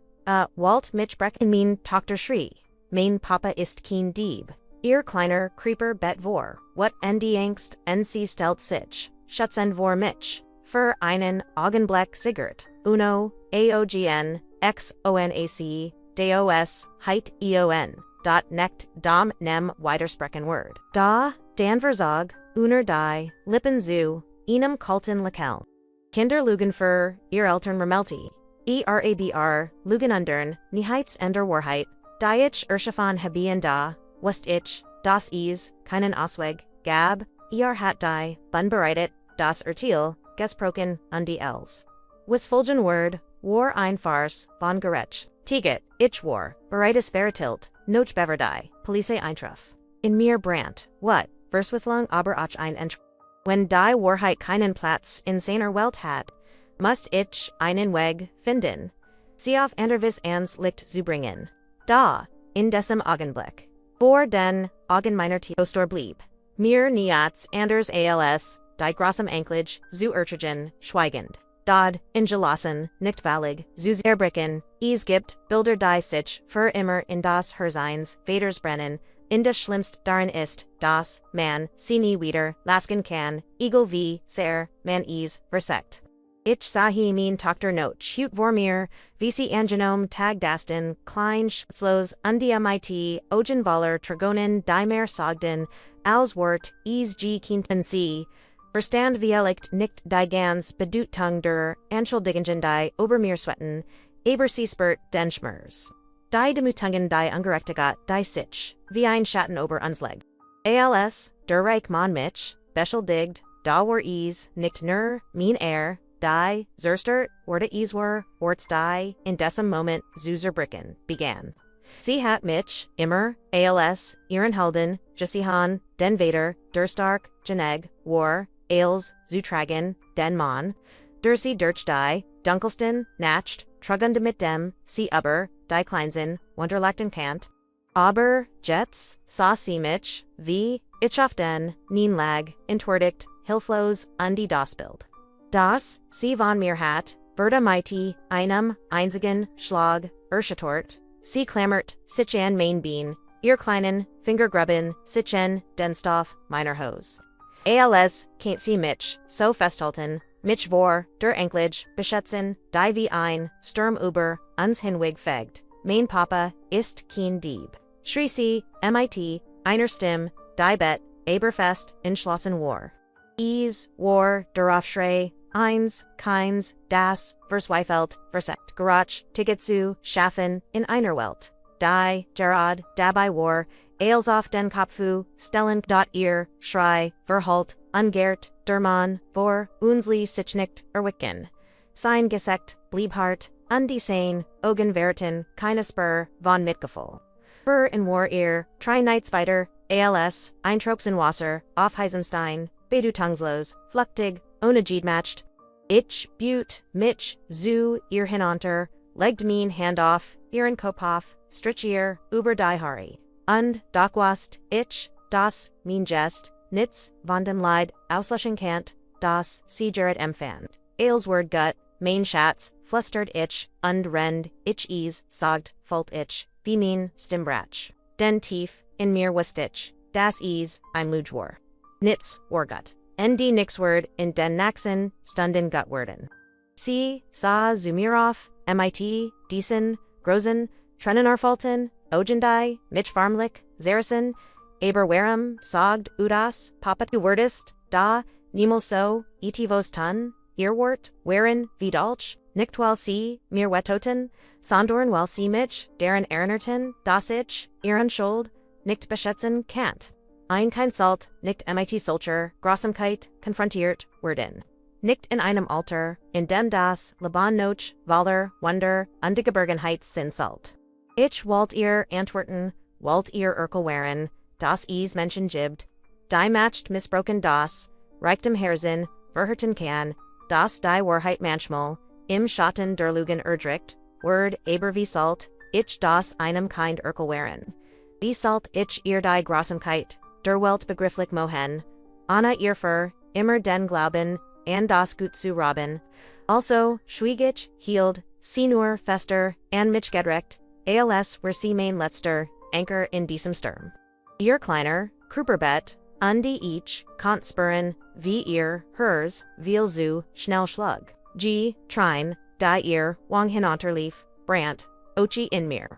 Walt mich brechen mean Dr. Schrie. Mein Papa ist kein Dieb. Ihr kleiner Creeper bet vor, what die Angst, sie stellt sich, schutzen vor mich. Für einen Augenblick Sigurd, Uno, Aogn, Xonac, Dos, Heit Eon, dot Necht dom nem widersprechen word. Da, Dan Verzog, Uner die, Lippen zu, Einem kalten Lakel. Kinder Lugen für, ihr Eltern Remelti. Erabr, Lugen undern, Niheits ender Warheit, Diich Urschaffan Habien da, West ich, das keinen Ausweg, Gab, hat die, Bun bereitet, das Urteil, Gesproken, die Els. Was Fulgen Word, War ein Farce, von Geretsch. Tiget, ich war, bereites Veritilt, Noch Beverdei, Police Eintruff. In mir Brandt, what, Verswithlung aber auch ein Entr. When die Warheit keinen Platz in seiner Welt hat, must ich einen Weg finden. Sie auf andervis ans Licht zu bringen. Da, in diesem Augenblick. Vor den Augen meiner Theostor blieb. Mir niats anders als, die grossem Anklage, zu ertragen, schweigend. Dod, in gelassen, nicht vallig, zu erbricken, gibt, Bilder die sich, für immer in das Herseins, Vatersbrennen, in das Schlimmst darin ist, das, man, sie nie wieder, lasken kann, egal wie, sehr, man versekt. Ich sahi mein Dr. Not hut vor mir, wie sie angenom tag dasten, klein Schützlos, mit, Ogenvaler Tragonen die mehr Sogden, als Wort, Kinten sie, Verstand Vielicht nicht die ganz Bedeutung der Anschuldigungen die Obermeerswetten, aber sie spurt den Schmers. Die Demütigen die Ungerechtigkeit die sich, wie ein Schatten ober uns legt. Als, der Reich man mich, beschuldigt, da war nicht nur, mein die, Zerstert, oder war, orts die, in diesem Moment, zu zerbricken, begann. Sie hat mich, immer, als, ihren Helden, Jessihan, den Vater, der Stark, Geneg, war, als, Zutragen, den Mann, der sie durch die, Dunkelsten, Nacht, Trugende mit dem, sie aber, die Kleinsen, Wunderlachten Kant. Aber, Jets, sah sie mich, wie, ich auf den, nien lag, entwürdigt, hilflos, die das Bild. Das, sie von mir hat, Verda mighty, einem, einzigen, Schlag, Urschtort, sie klammert, sich an mein Bein, ihr kleinen, Fingergrubben, sich an, den Stoff, meiner Hose. Als, can't sie mich, so festhalten, mich vor, der Enklage, beschätzen, die wie ein, Sturm über, uns hinweg fegt, mein Papa, ist kein Dieb. Schrie sie, mit, einer Stimme, die Bet, Eberfest, entschlossen war. War, darauf schrei, eins, keins, das, versweifelt, versekt, gerach, tigetzu, schaffen, in einer Welt. Die, Gerard, dabei war, als auf den Kopfu, stellen, ihr, schrei, verhalt, ungert, der Mann, vor, unsli sich nicht erwecken. Sein gesekt, blieb hart, die sein, Augen verten, keine Spur, von Mitgefühl. Für in war drei Nights weiter, als, Eintropes in Wasser, auf Heisenstein, Bedutungslos, fluktig, ohne Giedmacht. Ich, mich, zu, ihr hinunter, legt mein Hand auf, ihren Kopf auf, strich ihr, über die Haare. Und, was, ich, das, mein Gest, nichts, von dem Leid, auslöschen kannt, das, sie gerät empfand. Als word gut, mein Schatz, flüstert ich, und rend, ich sagt, folgt ich, wie mein Stimmbrach. Den tief, in mir wust ich, das ein Lujwar. Nits, war gut. Die nixword, in den Naxen, stunden gutwerden. Sie, sa, Zumirov, mit, diesen, grosen, Trennenarfalten, Ogendai, Mitch Farmlich, Zarison, Aberwarum, Sogd, Udas, Papa du wordest, da, niemals so, etivos tun, Earwort, Werin, Vidalch, Nichtwal sie, mir wetoten, Sondorn wal sie mich, deren Erinerton, das ich, ihren Schuld, nicht beschätzen, can't. Ein kein Salt, nicht mit Solcher, Grossamkeit, konfrontiert, werden. nicht in einem Alter, in dem das Leben noch Waller, Wunder, Ungeborgenheit sind sollt. Ich wollt ihr antworten, wollt ihr waren, das is Menschen gibt, die macht missbroken das, reichtem Herzen, verhärten kann, das die Wahrheit manchmal, im Schatten der Lügen erdrückt, Word, aber wie sollt, ich das einem Kind waren. Wie sollt ich ihr die Grausamkeit, der Welt begrifflich mohen, Anna ihr für, immer den Glauben, an das Gut zu Robben, also, schwieg ich, hield, sie nur fester, an mich gedrecht, als were sie mein letzter, Anker in diesem Sturm. Ihr kleiner, Kruperbett, die ich, kant spüren, wie ihr, hers, viel zu, schnell schlug. Trine, die ihr, wang hinunterlief, brant, ochi in mir.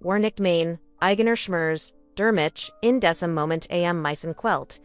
War nicht mein, eigener Schmers, der mich, in diesem Moment am meisten quält.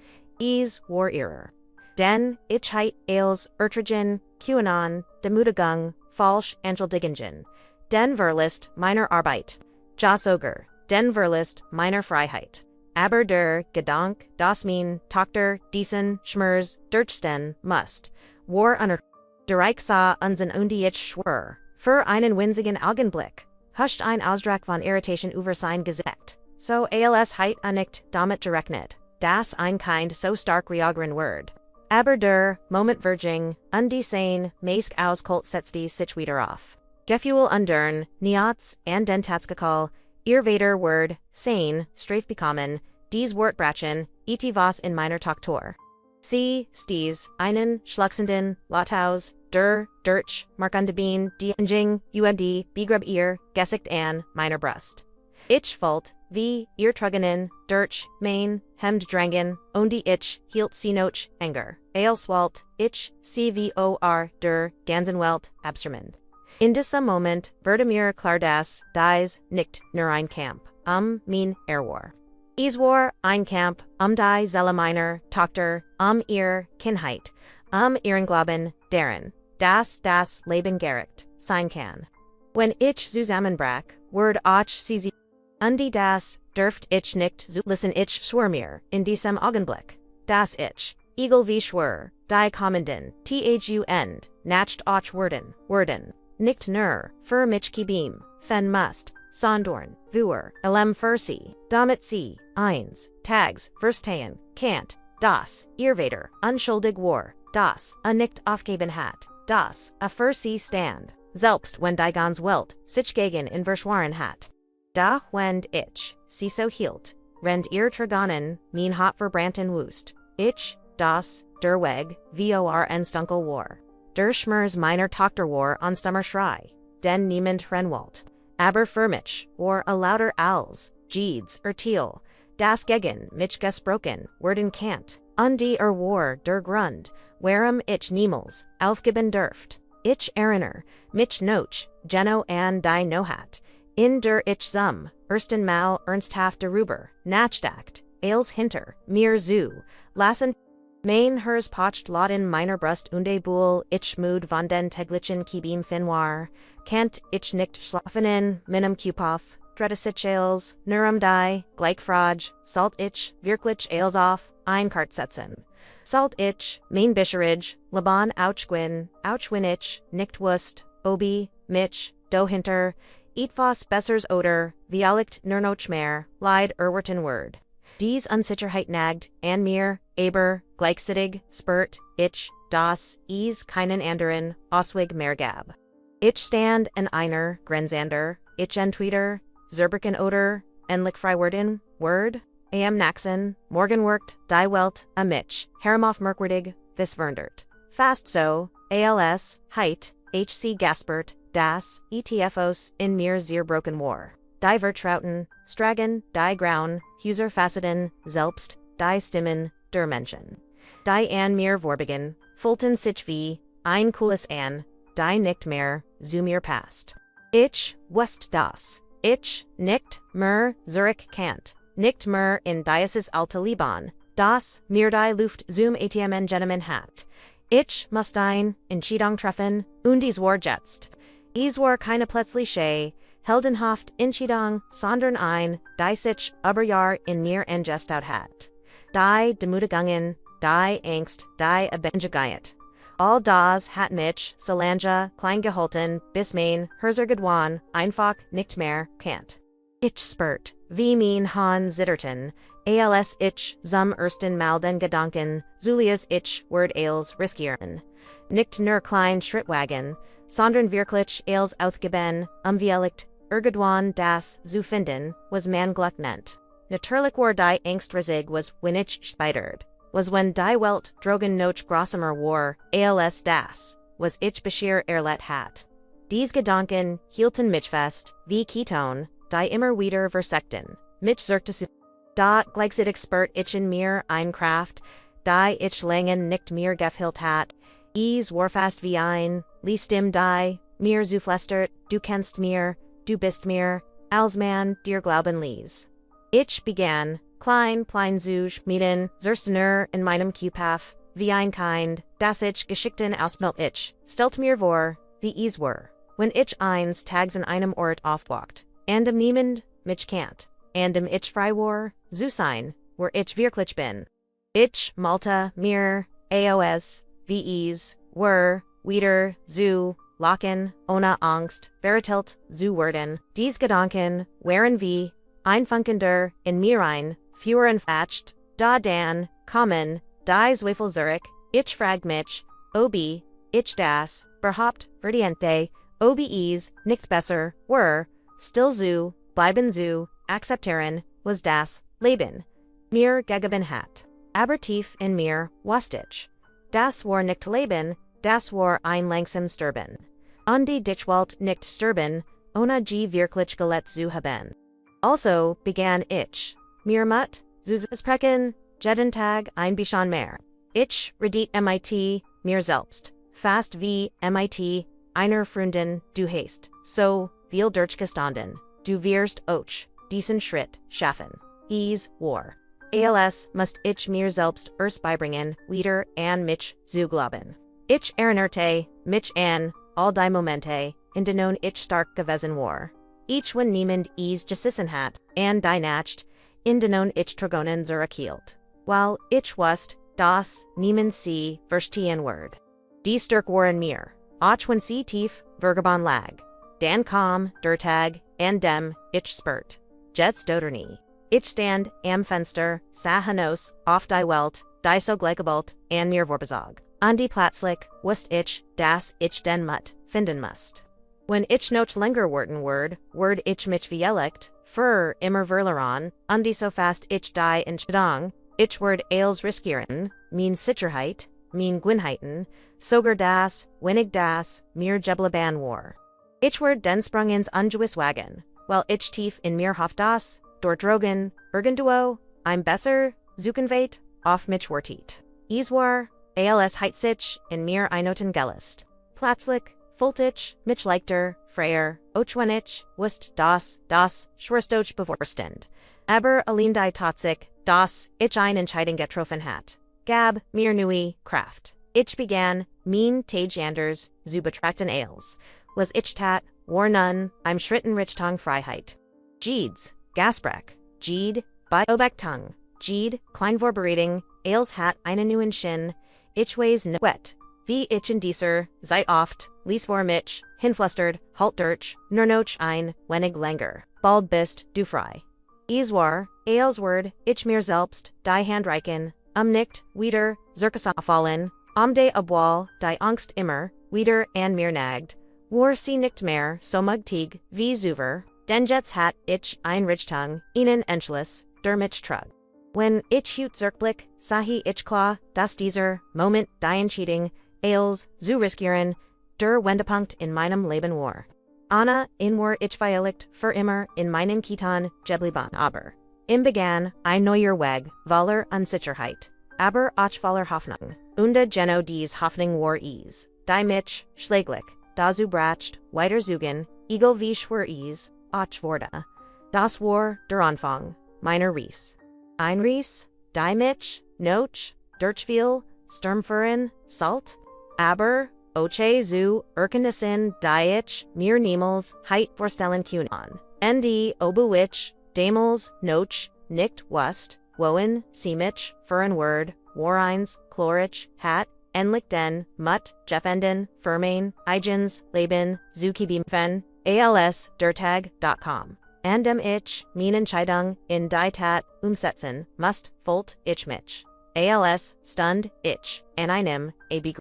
War ihrer. Denn, ich heit, als, Ertragen, QAnon, Demütigen, falsch, Angedigen. Den Verlist, meiner Arbeit. Jas Oger, den Verlist, meiner Freiheit. Aber der Gedank, das mein, Tochter, diesen, Schmers, Durchsten, must. War unter. Der ich sah unsinn ich schwör. Für einen winzigen Augenblick. Huscht ein Ausdruck von Irritation über sein Gesicht. So als heit nicht damit gerechnet. Das ein kind so stark reageren word. Aber der Moment verging, die sein, meist aus Colt setzt die sich wieder auf. Gefühl undern, niats, and den Tatskakal, ihr Vader word, sein, strafe bekommen, dies Wortbrachen, was in meiner Toktor. Sie, sties, einen, schlucksenden, Lothaus, Dirch, Markandebien, die Njing, Begrub ihr, Gesicht an, meiner Brust. Ich volt, wie, ihr Truggenen, Dirch, Main, Hemd Drangen, die ich, hielt sie noch, Anger, Aelswalt, ich, CVOR, Ganzenwelt, Abstermund. In diesem Moment, wurde mir klar das, dies, nicht, nur ein Camp, mein, Erwar. Es war ein Camp, die Zelle meiner, Tochter, ihr, Kindheit, ihren Glauben, deren, das Leben gerecht, sein kann. Wenn ich zusammenbrach, word ich sie das, dürft ich nicht listen ich schwör mir, in diesem Augenblick, das ich, egal wie schwör, die kommenden, end, nacht och werden, nicht nur, für mich geben, fen must, sondern, für, für sie, damit sie, eins, tags, verstehen, can't, das, ihr Vader, unschuldig war, das, nicht aufgeben hat, das, für sie stand, selbst wenn die ganz Welt, sich gegen in verschworen hat. Da wend ich, sie so hielt, rend ihr Traganen, mein hot verbrannten Wust, ich, das, der Weg, vor Stunkel war. Der Schmers meiner Tochter war on Stummer Schrei, den niemand Renwalt. Aber für mich, war a lauter als, Jeeds, Teal, das gegen mich gesprochen, werden kannt, die war der Grund, warum ich niemals, aufgeben dürft. Ich erinnere, mich noch, Geno an die Nohat, in der ich ersten Mal ernsthaft darüber, nachdacht, als hinter, mir zu, lassen, mein hers pocht laden meiner Brust buhl ich mood von den täglichen Kibim finwar, kant ich nicht schlafen in, meinem Kupaf, drettesich als, nurum die, gleichfrage, sollt ich, wirklich als auf, ein Kart setzen. Sollt ich, mein Bischerage, Laban ouchwin ich, nicht wust, obi, mich, do hinter, etwas bessers oder, vialicht nur noch mehr, leid werten word. Dies Unsicherheit nagt, an mir, aber, gleichzeitig, spurt, ich, das, keinen anderen, Oswig mehr gab. Ich stand en einer, Grenzander, ich entweder, Zerberken oder, enlich Freiwerden, word, am Naxen, morgen workt, die Welt, a mich, Hermoff merkwürdig, visverndert. Fast so, als, heit, HC Gaspert, das, ETFOs, in mir sehr broken war. Die Vertrauten, Stragen, die Grauen, Huser Fasseten, selbst, die Stimmen, der Menschen. Die an mir vorbigen, Fulton sich wie, ein cooles an, die nicht mehr, zu mir passt. Ich, wust das. Ich, nicht, mehr, Zurich kannt, nicht mehr in dieses alte Liban, das, mir die Luft zum ATMen Gentleman hat. Ich, muss ein, Entscheidung treffen, dies war jetzt. Es war keine plötzliche, heldenhaft Entscheidung, sondern ein, die sich über Jahr in mir entgestaut hat. Die Demütigungen, die Angst, die Abhängigkeit. All das hat mich, Solange, Kleingeholten, bis mein, Herzergedwan, einfach, nicht mehr, can't. Ich spurt, wie mein Han zitterten, als ich zum ersten Mal den Gedanken, Zulias ich, Word als riskieren. Nicht nur klein Schrittwagen, sondern wirklich als Aufgeben, umwielicht, irgendwann das zu finden, was man Glück nennt. Natürlich war die Angst riesig was wenn ich spiderd, was when die Welt drogen noch grossamer war, als das, was ich Bashir erlet hat. Dies Gedanken hielten mich fest, wie Keton, die immer wieder versekten, mich zurückte zu. Da gleichzeitig expert ich in mir Kraft, die ich langen nicht mehr gefehlt hat, war fast wie ein, Stim die, mir zuflestert, du kennst mir, du bist mir, als man dir glauben ließ. Ich begann, klein zu schmieden, zerstener in meinem Kupaf, wie ein Kind, das ich Geschichten ausmelt ich, stellt mir vor, wie es war, wenn ich eins Tags in einem Ort aufwacht, and niemand mich kannt, and ich frei war, zu sein, wo ich wirklich bin. Ich malte mir, aos, wie es, war, wieder, zu, lachen, ohne Angst, veritelt, zu werden, dies Gedanken, waren wie, einfankender, in mir ein, fewer entfacht, da dann, kommen, die Zweifel zurück, ich frag mich, ob ich das, überhaupt, verdiente, ob es, nicht besser, were, still zu, bleiben zu, akzeptieren, was das, Leben, mir gegeben hat. Aber tief in mir, wusste ich. Das war nicht Leben, das war ein langsam Sterben. Und die Dichwelt nicht sterben, ohne wirklich gelebt zu haben. Also begann ich, mir mit, zu sprechen, jeden Tag ein bisschen mehr. Ich redit mit, mir selbst, fast wie mit, einer Freundin, du hast, so, viel durchgestanden, du wirst auch, diesen Schritt, schaffen. Es war. Als must ich mir selbst erst beibringen, wieder an mich zu glauben. Ich erinnerte mich an all die Momente, in denen ich stark gewesen war. Ich wenn niemand es gesissen hat, and die Nacht, in denen ich Tragonen zurückhielt. Weil ich wusste, dass niemand sie verstehen wird. Die Stärk war in mir, auch wenn sie tief, vagabond lag. Dan kam, der Tag, and dem, ich spurt. Jets dodernie. Ich stand am Fenster, sah hinaus, auf die Welt, die so gleichgeballt, an mir vorbesag. An die Platzlich, wusst ich, dass ich den Mut finden must. Wenn ich noch länger warten word ich mich vielect, für immer verloren, und die so fast ich die in Gedang, ich word als riskieren, mein Sicherheit, mein Gwinheiten, sogar das, wenn ich das, mir jeblaban war. Ich word den sprung ins ungewiss Wagen, weil ich tief in mir hoff das, door drogen, irgendwo, I'm besser, zukenveit, auf mich wartet. Es war, als heitzich, in mir einoten gelist. Platzlich, fultich, mich leichter, freier, auch wenn ich, wust das, schwerstoch bevorstend. Aber allein die Tatsache, dass ich ein Entscheidung getroffen hat, gab mir neue Kraft. Ich begann, mein Tage anders, zu betrachten als, was ich tat, war nun, I'm Schritten Richtung Freiheit. Jedes, Gasbreck, Jede, bei Obektung, Jede, Kleinvorbereitung, als hat eine neuen Shin, ich weiß ne wet, wie ich in dieser, Zeit oft, lies vor mich, hinflustert, halt durch, nur noch ein, wenig länger, bald bist du frei. Es war, als word, ich mir selbst, die Handreichen, nicht, wieder, zurückgefallen, de abwal, die Angst immer, wieder an mir nagt, war sie nicht mehr, so mugtig, wie zuver, den Jets hat ich ein Richtung, ihnen entschluss, der mich trug. Wenn ich hut zurückblick, sahi ich klar, dass dieser Moment die Entscheidung, als, zu riskieren, der Wendepunkt in meinem Leben war. Anna, in war ich verewigt, für immer, in meinen Kitan, geblieben, aber. Im begann, ein neuer Weg, voller Unsicherheit, aber auch voller Hoffnung. Und Geno dies Hoffnung war es, die mich, schläglich, dazu bracht, weiter zugen, egal wie schwer es, auch wurde. Das war, der Anfang, meiner Reise. Ein Reise, die mich, noch, durchfiel, Sturmfuhren, Salt, aber, oche zu, erkennissen, die ich, mir niemals, heit vorstellen können. Ndi, obu ich, damals, noch, nicht wust, wohin, sie mich, für ein Word, war eins, chlorich, hat, Enlichten, Mutt, Jeffenden, Fermain, Eigens, Leben, Zukibeamfen, als, Dertag.com. Andem ich, Minenscheidung, in die Tat, umsetzen, must, Volt, ich mich. Als, Stund, ich, an einem, abeg.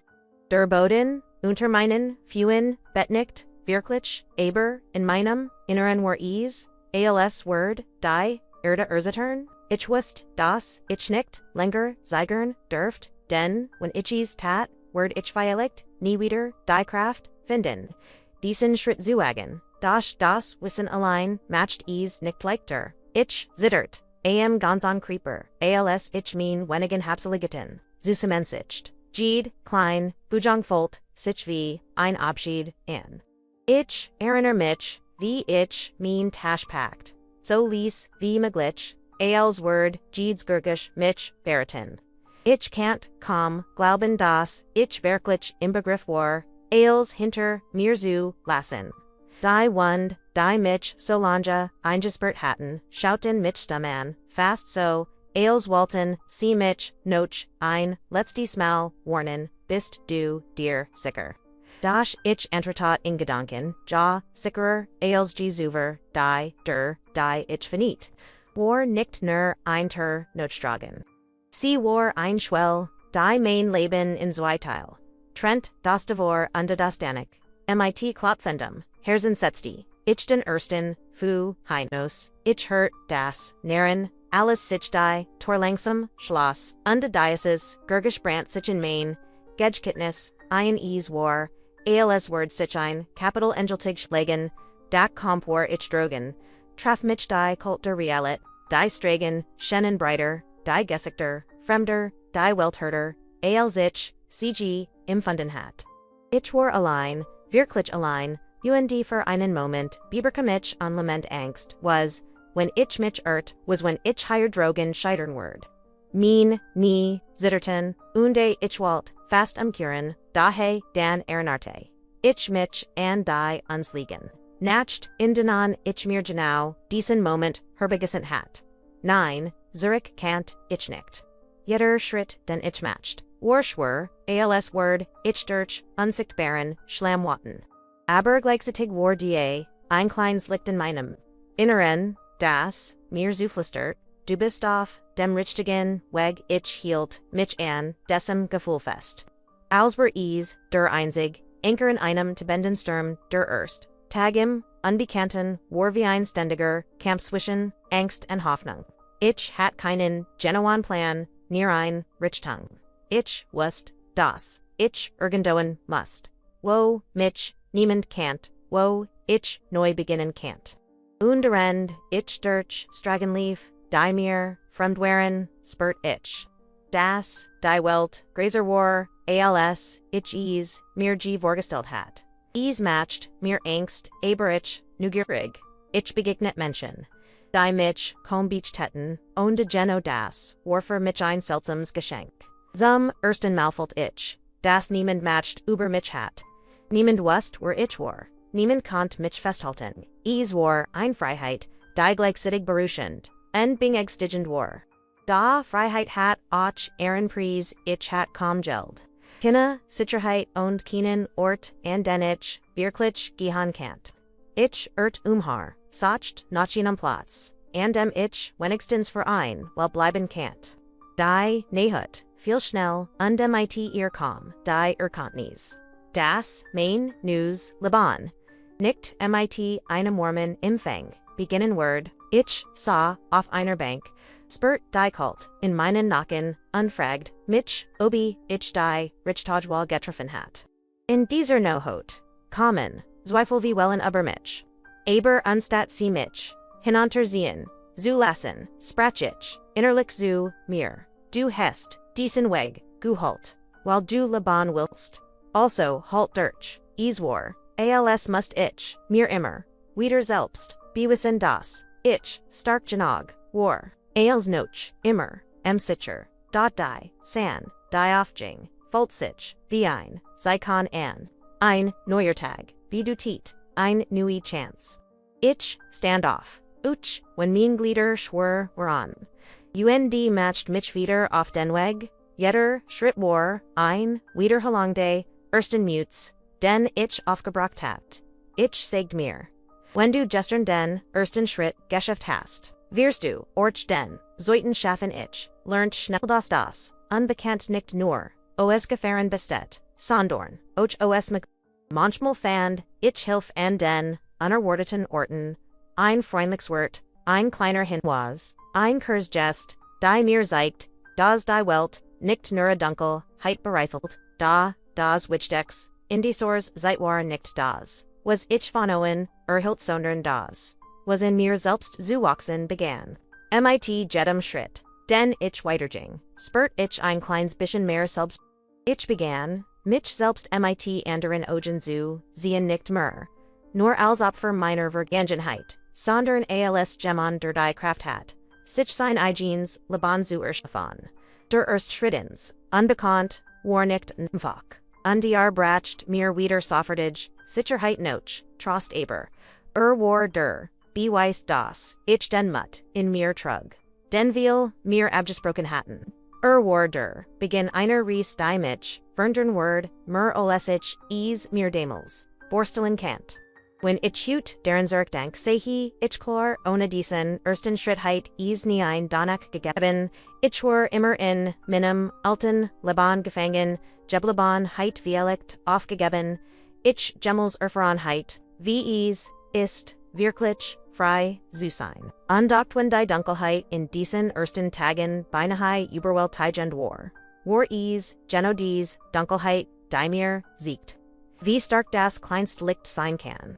Der Boden, unter meinen, Fühlen, betnicht, wirklich, aber, in meinem, inneren war ease, als Word, die, Erde Erzetern, ich wusste, das, ich nicht, länger, zeigern, dürft, denn, wenn ich's tat, Word ich vielleicht, nie wieder, die Kraft, finden. Diesen Schritt zuwagen, das Wissen allein, matcht es nicht leichter. Ich, zittert, am ganz an Creeper, als ich mein wenigen Habseligeten, zusammensicht. Jede, klein, Bujang Volt, sich wie, ein Abschied, an. Ich, erinnere mich, wie ich, mein Tasch packt. So ließ, wie möglich, als Word, Jedes Gurgisch, mich, verraten. Ich can't, glauben das, ich wirklich im Begriff war, als hinter, mir zu, lassen. Die Wund, die mich, Solange, eingespurt hatten, schauten mich stammen, fast so, als walten, sie mich, noch, ein, letztes Mal, warnen, bist du, dir, sicher. Das ich entretat in Gedanken, ja, sicherer, als Jesuver, die ich finit. War nicht nur ein Notstragen. Sie war ein Schwell, die mein Leben in Zweiteil. Trent, das Devor unter das Danik. Mit Klopfendem, Herzensetzti, ich den Ersten, Fu, Heinos, ich hört, das, Naren, alles sich die, Torlangsam, Schloss, unter Diocese, Gurgisch Brand sich in Main, Gedgkitness, ein war, als Word sich ein, Capital Engeltig Legen, dak Komp war ich drogen, traf mich die Kult der Realit, die Stragen, Schennen Breiter, die Gesigter, Fremder, die Welthörter, als ich, CG, empfunden hat. Ich war allein, wirklich allein, und für einen Moment, Biberke mich an Lament Angst, was, when ich mich was when ich higher drogen scheitern word. Mein, nie, zitterten, unde ich walt, fast Kuren, dahe, dan ernarte. Ich mich, an die unsliegen. Nacht, in denan, ich mir genau, diesen Moment, herbegesent hat. 9. Zurich can't, ich nicht. Jeder Schritt, den ich matcht. Warschwer, als Word, ich durch, unsichtbaren, Schlammwatten. Aber gleichzeitig war die, ein kleines Licht in meinem Inneren, das, mir zuflüstert, du bist auf, dem richtigen Weg, ich hielt, mich an, dessen Gefühlfest. Als war es, der einzig, Anker in einem zu benden Sturm, der erst, Tag im, Unbekannten, war wie ein ständiger, Kampf zwischen, Angst und Hoffnung. Ich hat keinen, genuinen Plan, near ein, Richtung. Ich wusste, das, ich irgendwohin must. Wo, mich, niemand can't, wo, ich neu beginnen can't. Underend, ich durch, Stragenlief, die mir, Fremdwaren, spurt ich. Das, die Welt, Grazer war, als, ich mir vorgestellt hat. Matcht, mir Angst, aber ich, neugierig, ich begegnet Menschen. Die mich, Beach-Tetten, de Geno das, war für mich ein seltsames Geschenk. Zum ersten Mal fühlt ich, das niemand matcht über mich hat. Niemand wusste, wer ich war. Niemand konnte mich festhalten. Es war ein Freiheit, die gleichzeitig berauschend, und beängstigend war. Da Freiheit hat auch Ehrenpreis, ich hat geld. Keine Sicherheit und keinen Ort, an den ich wirklich gehen kann. Ich umher, sacht nach einem Platz, an dem ich wenigstens für ein, weil bleiben can't. Die Nehut, viel schnell, und mit ihr kam, die Erkanntnis. Das, mein, News, Liban. Nicht mit einem Mormon Empfang, beginnen Word, ich sah, auf einer Bank, spurt die Kult, in meinen Nacken, unfragt, mich, obi, ich die, Richtajwal getroffen hat. In dieser Nohot, kommen, Zweifel wie Wellen über mich. Aber unstat sie mich, hinuntersehen, zu lassen, sprach ich, innerlich zu, mir. Du hast, diesen Weg, gehalt, while du Liban willst. Also, halt durch, es war, als must ich, mir immer, wieder selbst, bewissen das, ich, stark genug, war, als noch, immer, sicher, die, san, die Aufjing, folgt sich, wie ein, sie kann ein, neuer Tag, wie du tit, ein neue Chance. Ich, stand auf, when mein Glieder schwör war an. Und matcht mich wieder auf den Weg, Jeder, Schritt war, ein, wieder Halongde, ersten Mutes, den ich aufgebracht habt. Ich sagt mir. Wenn du gestern den, ersten Schritt, geschafft hast, wirst du, orch den, sollten schaffen ich, lernt schnell das, unbekannt nicht nur, os gefahren bestet, sondern, och os manchmal fand, ich hilf an den, unerwarteten Orten, ein freundliches Wort, ein kleiner Hinweis, ein Kurzgest, die mir zeigt, das die Welt, nicht nur dunkel, heit bereithelt, das Wichtigs, indisors zeitwar nicht das, was ich von owen, erhielt sondern das, was in mir selbst zuwachsen begann. Mit jedem Schritt, den ich weiterging, spürt ich ein kleines bisschen mehr selbst. Ich begann, mich selbst mit anderen Augen zu sehen nicht mehr, nur als Opfer meiner Vergangenheit, sondern als jemand der die Kraft hat, sich sein eigenes Leben zu erschaffen. Der erste Schrittens, unbekannt, war nicht einfach. Und bracht mir wieder Sofertig, Sicherheit noch, Trost aber. War der, Beweis das, ich den Mut, in mir trug. Den wir, mir abgesprochen hatten. War der, Beginn einer Reis die mich, verndern Word, mir olesich, mir damals, borstelen kant. Wenn ich hut, deren zurückdenk, sehe ich klar, ohne diesen, ersten Schritt heit, nie ein Danach gegeben, ich war immer in, meinem, alten, Leben gefangen, Jebleben heit Dialekt, aufgegeben, ich Gemmels Erfahrenheit, wie ist, wirklich, frei, zu sein. Undocht wenn die Dunkelheit in diesen ersten Tagen beinahe überwältigend war Geno Dunkelheit, die mir siegt. Wie stark das kleinste Licht sein kann.